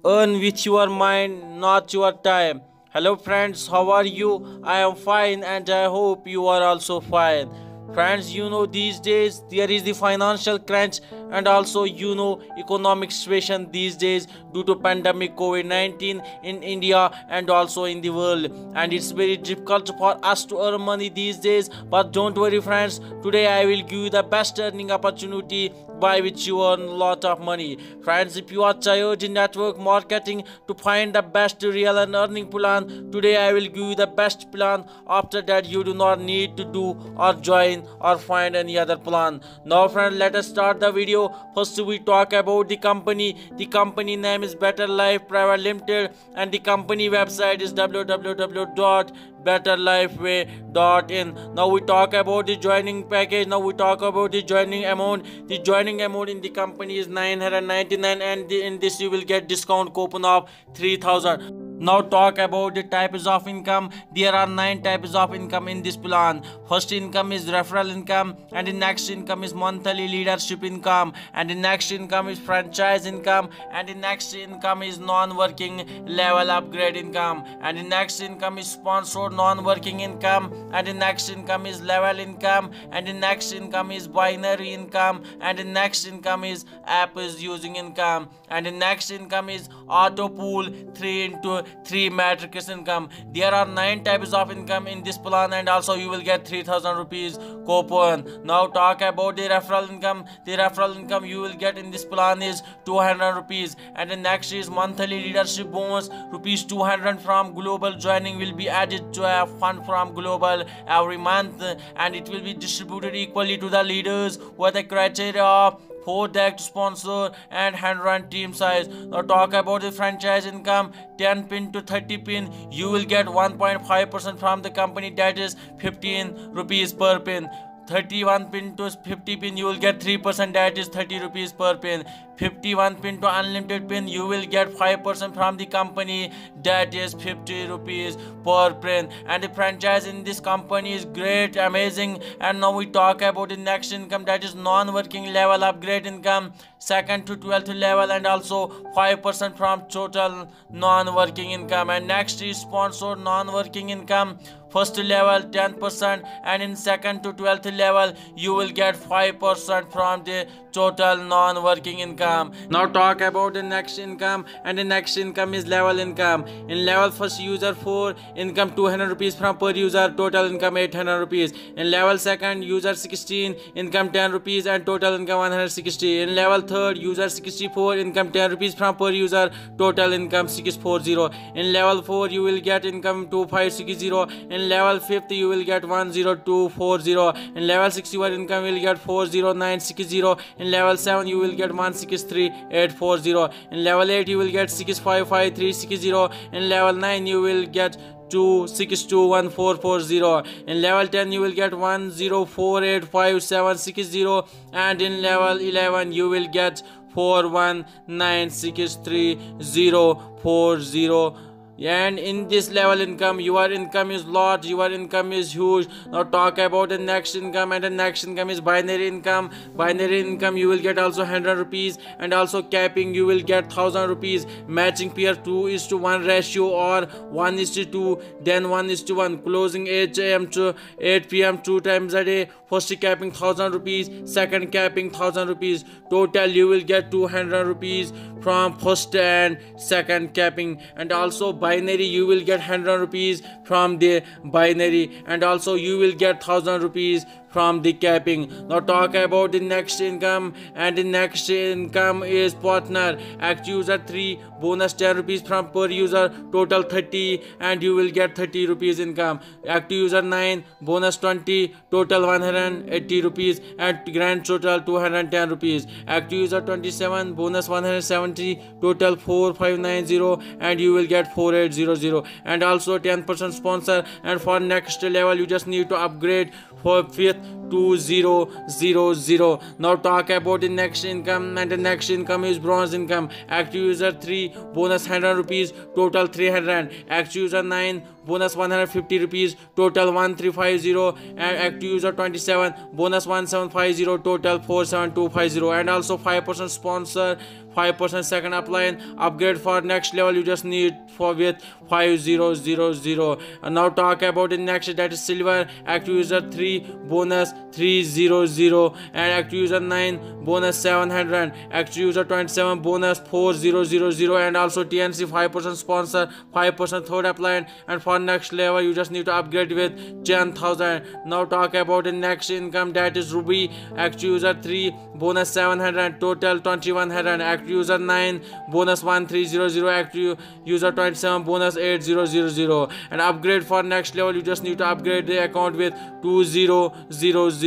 Earn with your mind, not your time. Hello, friends, how are you? I am fine and I hope you are also fine. Friends, these days there is the financial crunch and also economic situation these days due to pandemic COVID-19 in India and also in the world, and it's very difficult for us to earn money these days. But don't worry, friends, today I will give you the best earning opportunity by which you earn a lot of money. Friends, if you are tired in network marketing to find the best real and earning plan, today I will give you the best plan. After that, you do not need to do or join or find any other plan. Now, friends, let us start the video. First, we talk about the company. The company name is Better Life Private Limited, and the company website is www.betterlifeway.in. Now we talk about the joining package. Now we talk about the joining amount. The joining amount in the company is 999, and in this you will get discount coupon of 3000. Now talk about the types of income. There are 9 types of income in this plan. First income is referral income, and the next income is monthly leadership income, and the next income is franchise income, and the next income is non-working level upgrade income, and the next income is sponsored non-working income, and the next income is level income, and the next income is binary income, and the next income is app is using income, and the next income is auto pool 3 into 3 matrix income. There are 9 types of income in this plan, and also you will get 3000 rupees coupon. Now talk about the referral income. The referral income you will get in this plan is 200 rupees, and the next is monthly leadership bonus rupees 200 from global joining will be added to a fund from global every month, and it will be distributed equally to the leaders with the criteria of 4 direct sponsor and 100 team size. Now talk about the franchise income. 10 pin to 30 pin you will get 1.5% from the company, that is 15 rupees per pin. 31 pin to 50 pin you will get 3%, that is 30 rupees per pin. 51 pin to unlimited pin you will get 5% from the company, that is 50 rupees per pin. And the franchise in this company is great, amazing. And now we talk about the next income, that is non-working level upgrade income, 2nd to 12th level, and also 5% from total non-working income. And next is sponsored non-working income, first level 10%, and in 2nd to 12th level you will get 5% from the total non-working income. Now talk about the next income, and the next income is level income. In level first user 4 income 200 rupees from per user, total income 800 rupees. In level second user 16 income 10 rupees and total income 160. In level third user 64 income 10 rupees from per user, total income 640. In level 4 you will get income 2560. In level 5th you will get 10240. In level 61 income will get 40960. In level 7 you will get 163840. In level 8 you will get 655360. In level 9 you will get 2621440. In level 10 you will get 10485760. And in level 11 you will get 4196340. And in this level income your income is lot, your income is huge. Now talk about the next income, and the next income is binary income. Binary income you will get also 100 rupees, and also capping you will get 1000 rupees. Matching pair 2:1 ratio or 1:2, then 1:1. Closing 8 am to 8 pm 2 times a day. First capping 1000 rupees, second capping 1000 rupees. Total you will get 200 rupees from first and second capping. And also binary you will get 100 rupees from the binary, and also you will get 1000 rupees from the capping. Now talk about the next income, and the next income is partner. Active user 3 bonus 10 rupees from per user, total 30, and you will get 30 rupees income. Active user 9 bonus 20, total 180 rupees, and grand total 210 rupees. Active user 27 bonus 170, total 4590, and you will get 4800. And also 10% sponsor. And for next level you just need to upgrade for 5th 2000. Now talk about the next income, and the next income is bronze income. Active user 3 bonus 100 rupees, total 300. Active user 9 bonus 150 rupees, total 1350. And active user 27 bonus 1750, total 47250. And also 5% sponsor 5%. Second apply. Upgrade for next level, you just need for with 5000. And now talk about the next, that is silver. Active user 3 bonus 300, and active user 9 bonus 700, active user 27 bonus 4000, and also TNC 5% sponsor 5% third applied. And for next level, you just need to upgrade with 10,000. Now talk about the next income, that is ruby. Active user 3 bonus 700, total 2100, active user 9 bonus 1300, active user 27 bonus 8000. And upgrade for next level, you just need to upgrade the account with 20000.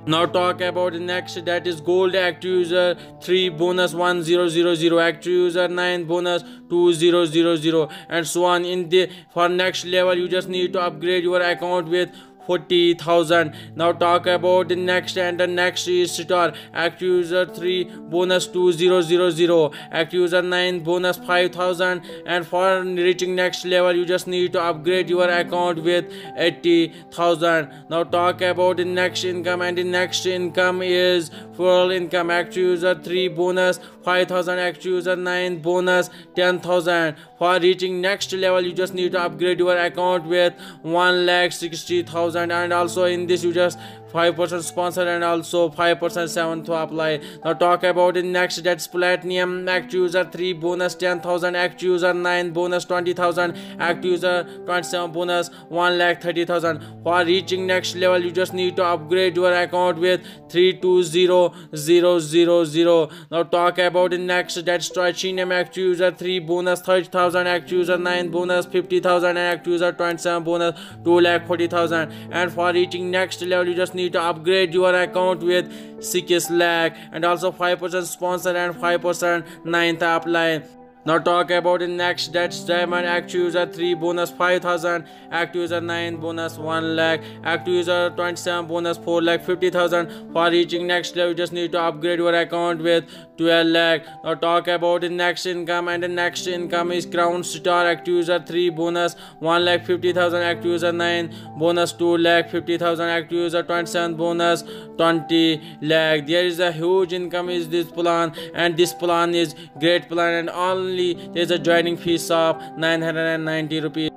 Now talk about the next, that is gold. Active user 3 bonus 1000, active user 9 bonus 2000, and so on. In the for next level, you just need to upgrade your account with 40,000. Now talk about the next, and the next is star. Active user 3 bonus 2000, active user 9 bonus 5,000, and for reaching next level, you just need to upgrade your account with 80,000. Now talk about the next income, and the next income is full income. Active user 3 bonus 5,000, active user 9 bonus 10,000. For reaching next level, you just need to upgrade your account with 1,60,000. And also in this, you just 5% sponsor and also 5% 7 to apply. Now talk about the next, that's platinum. Active user 3 bonus 10,000, active user 9 bonus 20,000, active user 27 bonus 1,30,000. For reaching next level, you just need to upgrade your account with 320,000. Now talk about the next, that's titanium. Active user 3 bonus 30,000, active user 9 bonus 50,000, and active user 27 bonus 2,40,000. And for reaching next level, you just need to upgrade your account with 6 lakh, and also 5% sponsor and 5% 9th apply. Now talk about the next, that's diamond. Active user 3 bonus 5,000, active user 9 bonus 1 lakh, active user 27 bonus 4,50,000. For reaching next level, you just need to upgrade your account with 12 lakh. Now talk about the next income, and the next income is crown star. Active user 3 bonus 1,50,000, active user 9 bonus 2,50,000, active user 27 bonus 20 lakh. There is a huge income is this plan, and this plan is great plan, and only there is a joining fees of 990 rupees.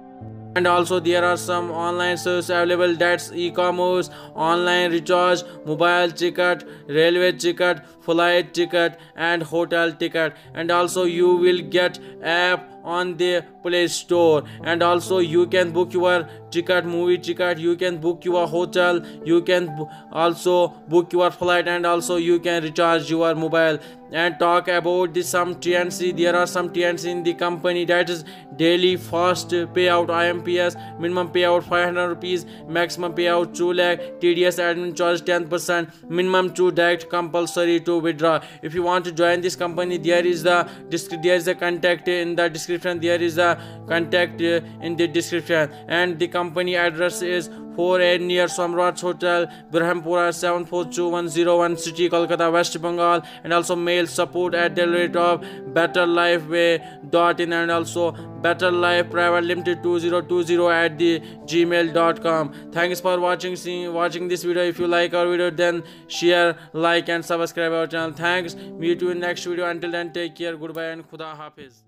And also there are some online services available, that's e-commerce, online recharge, mobile ticket, railway ticket, flight ticket, and hotel ticket. And also you will get app on the Play Store, and also you can book your ticket, movie ticket, you can book your hotel, you can also book your flight, and also you can recharge your mobile. And talk about the some TNC, there are some TNC in the company, that is daily fast payout IMPS, minimum payout 500 rupees, maximum payout 2 lakh, TDS admin charge 10%, minimum 2 direct compulsory to withdraw. If you want to join this company, there is a contact in the description, there is a contact in the description. And the company address is 4A near Samrat Hotel, Brahmpura 742101, City, Kolkata, West Bengal. And also mail support@betterlifeway.in, and also betterlife private limited 2020@gmail.com. Thanks for watching this video. If you like our video, then share, like, and subscribe our channel. Thanks. Meet you in next video. Until then, take care. Goodbye and Khuda Hafiz.